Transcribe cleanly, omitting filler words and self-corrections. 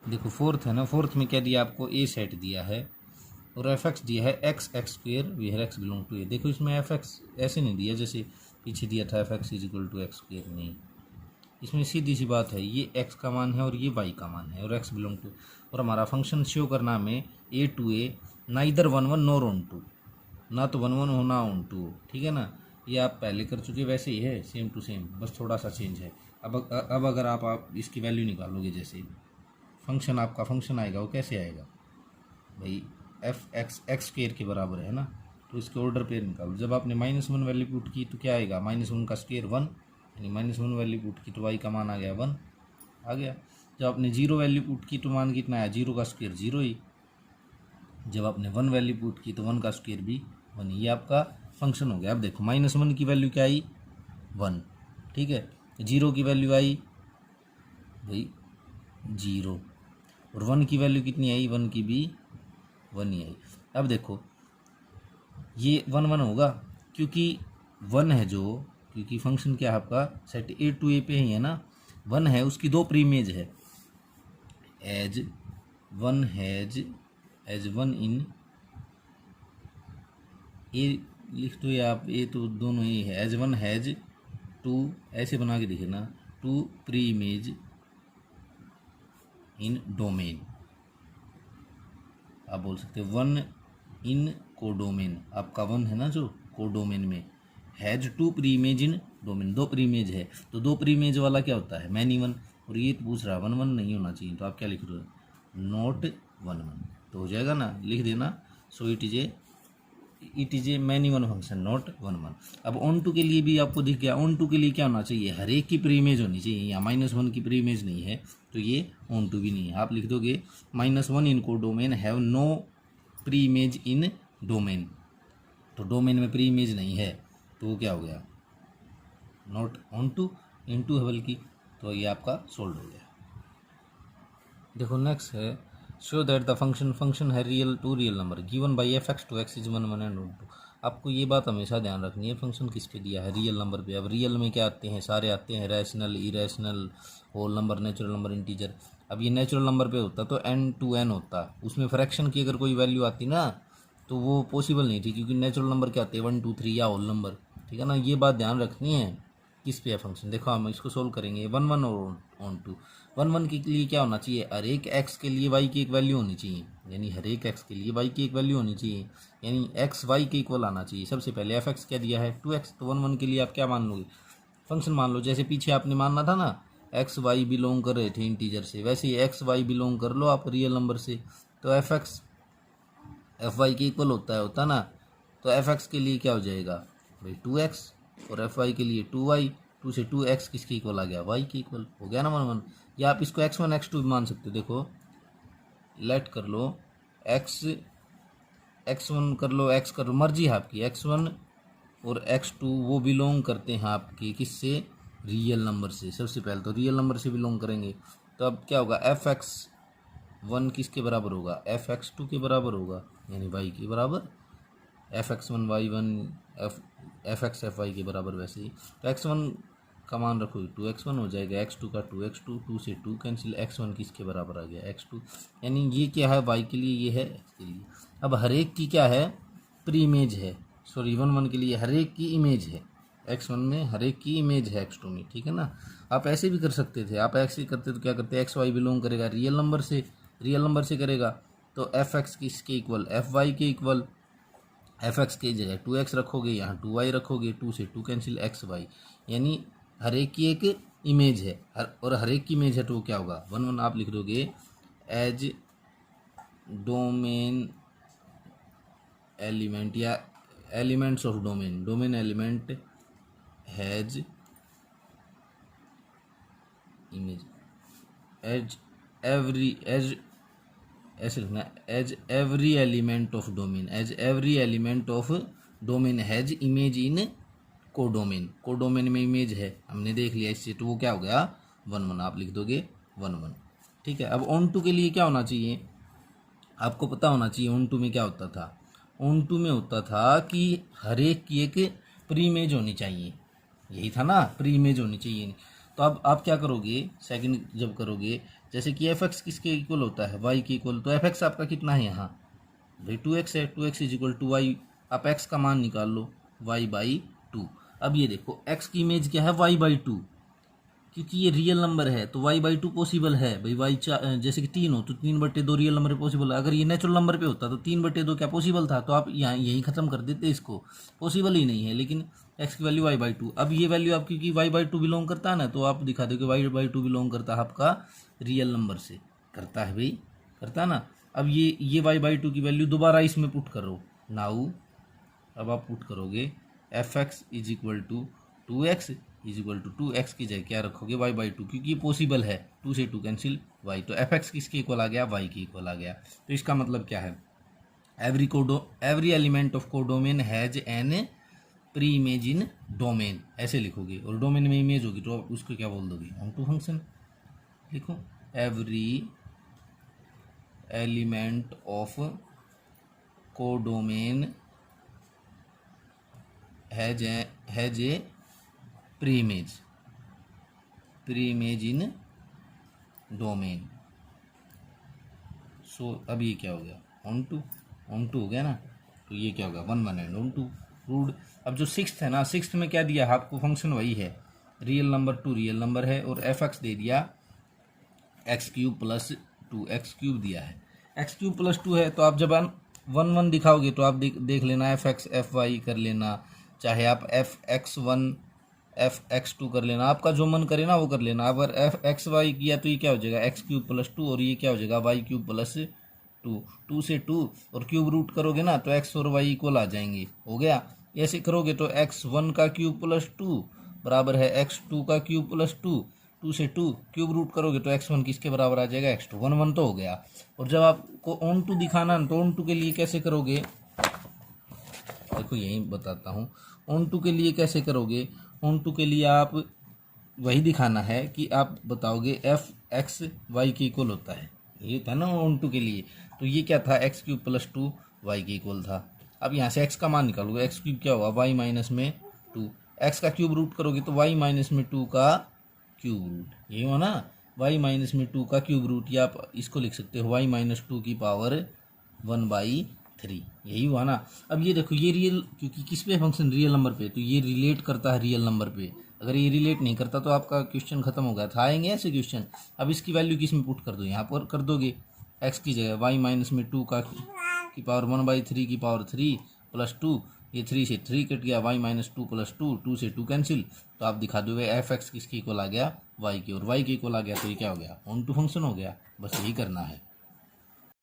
देखो फोर्थ है ना, फोर्थ में क्या दिया आपको, ए सेट दिया है और एफ एक्स दिया है X X square where X belong to A. देखो इसमें एफ एक्स ऐसे नहीं दिया जैसे पीछे दिया था F X is equal to X square, नहीं, इसमें सीधी सी बात है, ये x का मान है और ये y का मान है और x बिलोंग टू, और हमारा फंक्शन शो करना में A to A neither one one nor onto, ना तो वन वन हो ना ऑन टू हो, ठीक है ना। ये आप पहले कर चुके, वैसे ही है सेम टू सेम, बस थोड़ा सा चेंज है। अब अगर आप इसकी वैल्यू निकालोगे, जैसे फंक्शन आपका फंक्शन आएगा वो कैसे आएगा भाई, एफ एक्स एक्स स्क्वेयर के बराबर है ना, तो इसके ऑर्डर पे निकालो। जब आपने -1 वैल्यू पुट की तो क्या आएगा, -1 का स्क्वेयर 1, यानी -1 वैल्यू पुट की तो वाई का मान आ गया 1 आ गया। जब आपने 0 वैल्यू पुट की तो मान कितना आया, 0 का स्क्वेयर 0 ही। जब आपने 1 वैल्यू पुट की तो 1 का स्क्वेयर भी 1, ये आपका फंक्शन हो गया। अब देखो -1 की वैल्यू क्या आई 1, ठीक है, 0 की वैल्यू आई भाई 0 और 1 की वैल्यू कितनी आई, 1 की भी 1 ही आई। अब देखो ये 1 1 होगा क्योंकि 1 है जो, क्योंकि फंक्शन क्या है आपका सेट ए टू ए पे ही है ना, 1 है उसकी दो प्रीमेज है, as one has as one in A लिख दो या आप, ए तो दोनों ही है, एज वन हैज टू, ऐसे बना के लिखे ना, टू प्रीमेज इन डोमेन, आप बोल सकते हैं 1 इन कोडोमेन, आपका 1 है ना जो कोडोमेन में, हैज टू प्रीमेज इन डोमेन, दो प्रीमेज है, तो दो प्रीमेज वाला क्या होता है मैनी 1, और ये तो पूछ रहा है 1 1 नहीं होना चाहिए, तो आप क्या लिख रहे हो, नॉट 1 1, तो हो जाएगा ना, लिख देना। So it is a many 1 function not 1 1। अब ऑन टू के लिए भी आपको दिख गया, ऑन टू के लिए क्या होना चाहिए, हर एक की प्रीमेज होनी चाहिए, यहाँ -1 की प्रीमेज नहीं है तो ये ऑन टू भी नहीं है। आप लिख दोगे -1 इन को domain have no preimage in domain, तो डोमेन में प्रीमेज नहीं है तो वो क्या हो गया, not onto, into है बल्कि, तो ये आपका सोल्व हो गया। देखो नेक्स्ट है, शो दैट द फंक्शन है real to real number given by F X to X is 1 1 and 2। आपको ये बात हमेशा ध्यान रखनी है, फंक्शन किस पे दिया है, रियल नंबर पे। अब रियल में क्या आते हैं, सारे आते हैं, rational, irrational, whole number, natural number, integer. अब ये नेचुरल नंबर पे होता तो n to n होता, उसमें फ्रैक्शन की अगर कोई वैल्यू आती ना तो वो पॉसिबल नहीं थी, क्योंकि नेचुरल नंबर क्या आते हैं 1 2 3 या होल नंबर, ठीक है ना। ये बात ध्यान रखनी है किस पे है फंक्शन। देखो हम इसको सोल्व करेंगे 1 1 और ऑन टू। 1 1 के लिए क्या होना चाहिए, हर एक एक्स के लिए वाई की एक वैल्यू होनी चाहिए, यानी हर एक एक्स के लिए वाई की एक वैल्यू होनी चाहिए, यानी एक्स वाई के इक्वल आना चाहिए। सबसे पहले एफ एक्स क्या दिया है 2x, तो 1 1 के लिए आप क्या मान लोगे, फंक्शन मान लो, जैसे पीछे आपने मानना था ना एक्स वाई बिलोंग कर रहे थे इंटीजर से, वैसे ही एक्स वाई बिलोंग कर लो आप रियल नंबर से, तो एफ एक्स एफ वाई के इक्वल होता ना, तो एफ एक्स के लिए क्या हो जाएगा भाई 2x, और एफ वाई के लिए 2y, 2 से 2x किसके इक्वल आ गया, y के इक्वल हो गया ना 1 1। या आप इसको x1 x2 भी मान सकते हो, देखो लेट कर लो x1 कर लो, x कर लो, मर्जी है आपकी, x1 और x2 वो बिलोंग करते हैं आपके किससे, रियल नंबर से। सबसे पहले तो रियल नंबर से बिलोंग करेंगे, तो अब क्या होगा, एफ एक्स 1 किसके बराबर होगा, एफ एक्स 2 के बराबर होगा, यानी y के बराबर, F X 1 Y 1 F X F Y के बराबर। वैसे ही तो x1 का मान रखो 2x1 हो जाएगा, x2 का 2x2, 2 से 2 कैंसिल, x1 किसके बराबर आ गया x2, यानी ये क्या है y के लिए, ये है x के लिए। अब हर एक की क्या है प्रीइमेज है, सॉरी 1 1 के लिए हर एक की इमेज है, x1 में हर एक की इमेज है x2 में, ठीक है ना। आप ऐसे भी कर सकते थे, आप ऐसे करते तो क्या करते, एक्स वाई बिलोंग करेगा रियल नंबर से करेगा, तो एफ एक्स किसके इक्वल, एफ वाई के इक्वल, एफ एक्स की जगह 2x रखोगे, यहाँ 2y रखोगे, 2 से 2 कैंसिल, एक्स वाई, यानी हर एक की एक इमेज है, और हर एक की इमेज है तो क्या होगा 1 1 आप लिख दोगे एज डोमेन एलिमेंट या elements of domain element has image as every as, ऐसे लिखना, as every element of domain has image in codomain में इमेज है, हमने देख लिया इससे, तो वो क्या हो गया 1 1 आप लिख दोगे 1 1, ठीक है। अब ऑन टू के लिए क्या होना चाहिए, आपको पता होना चाहिए ऑन टू में क्या होता था, ऑन टू में होता था कि हर एक की एक प्री इमेज होनी चाहिए, यही था ना, प्री इमेज होनी चाहिए। तो अब आप क्या करोगे, सेकंड जब करोगे जैसे कि एफ एक्स किसके इक्वल होता है, वाई के इक्वल, तो एफ एक्स आपका कितना है यहाँ भाई 2x है, 2x is equal to Y, आप x का मान निकाल लो y/2। अब ये देखो x की इमेज क्या है y/2, क्योंकि ये रियल नंबर है तो y/2 पॉसिबल है भाई, जैसे कि 3 हो तो 3/2 रियल नंबर पॉसिबल है। अगर ये नेचुरल नंबर पे होता तो 3/2 क्या पॉसिबल था, तो आप यहाँ यहीं ख़त्म कर देते, इसको पॉसिबल ही नहीं है, लेकिन x की वैल्यू y/2। अब ये वैल्यू आप क्योंकि y/2 बिलोंग करता है ना, तो आप दिखा दो कि y/2 बिलोंग करता है आपका रियल नंबर से, करता है भाई, करता ना। अब ये y/2 की वैल्यू दोबारा इसमें पुट करो नाउ, अब आप पुट करोगे F X is equal to 2x is equal to 2x की जगह क्या रखोगे y/2, क्योंकि ये पॉसिबल है, 2 से 2 कैंसिल y, तो एफ एक्स किसके इक्वल आ गया, y के इक्वल आ गया। तो इसका मतलब क्या है, every element of codomain has an pre image in domain, ऐसे लिखोगे, और डोमेन में इमेज होगी तो आप उसको क्या बोल दोगे, ऑनटू फंक्शन लिखो, every element of codomain has a pre image in domain. So अब ये क्या हो गया, ऑन टू हो गया ना, तो ये क्या होगा 1 1 एंड ऑन टू रूड। अब जो 6th है ना, 6th में क्या दिया है आपको, फंक्शन वही है, रियल नंबर 2 रियल नंबर है, और एफ एक्स दे दिया x³ + 2 x³ दिया है, x³ + 2 है, तो आप जब 1 1 दिखाओगे तो आप देख लेना एफ एक्स एफ वाई कर लेना, चाहे आप f(x1) f(x2) कर लेना, आपका जो मन करे ना वो कर लेना। अगर f(x, y) किया तो ये क्या हो जाएगा x³ + 2, और ये क्या हो जाएगा y³ + 2, 2 से 2 और क्यूब रूट करोगे ना तो x और y इक्वल आ जाएंगे, हो गया। ऐसे करोगे तो x1 का क्यूब + 2 बराबर है x2 का क्यूब + 2, 2 से 2 क्यूब रूट करोगे तो x1 किसके बराबर आ जाएगा, x2, 1 1 तो हो गया। और जब आपको ऑन टू दिखाना तो ऑन टू के लिए कैसे करोगे, देखो यही बताता हूँ, ऑन टू के लिए कैसे करोगे, ऑन टू के लिए आप वही दिखाना है कि आप बताओगे f(x, y) के इक्वल होता है, ये था ना ऑन टू के लिए, तो ये क्या था x³ + 2 y के इक्वल था। अब यहाँ से x का मान निकालोगे, x³ क्या हुआ y-2, x का क्यूब रूट करोगे तो y-2 का क्यूब रूट, ये हुआ ना y-2 का क्यूब रूट, या आप इसको लिख सकते हो y-2 की पावर 1/3, यही हुआ ना। अब ये देखो ये रियल, क्योंकि किस पे फंक्शन, रियल नंबर पे, तो ये रिलेट करता है रियल नंबर पे, अगर ये रिलेट नहीं करता तो आपका क्वेश्चन खत्म हो गया था, आएंगे ऐसे क्वेश्चन। अब इसकी वैल्यू किस में पुट कर दो, यहाँ पर कर दोगे x की जगह y-2 की पावर 1/3 की पावर 3 + 2, ये 3 से 3 कट गया, y-2 + 2, 2 से 2 कैंसिल, तो आप दिखा दोगे एफ एक्स किसके इक्वल आ गया, y के, और y के इक्वल आ गया, तो ये क्या हो गया, ऑन टू फंक्शन हो गया। बस यही करना है।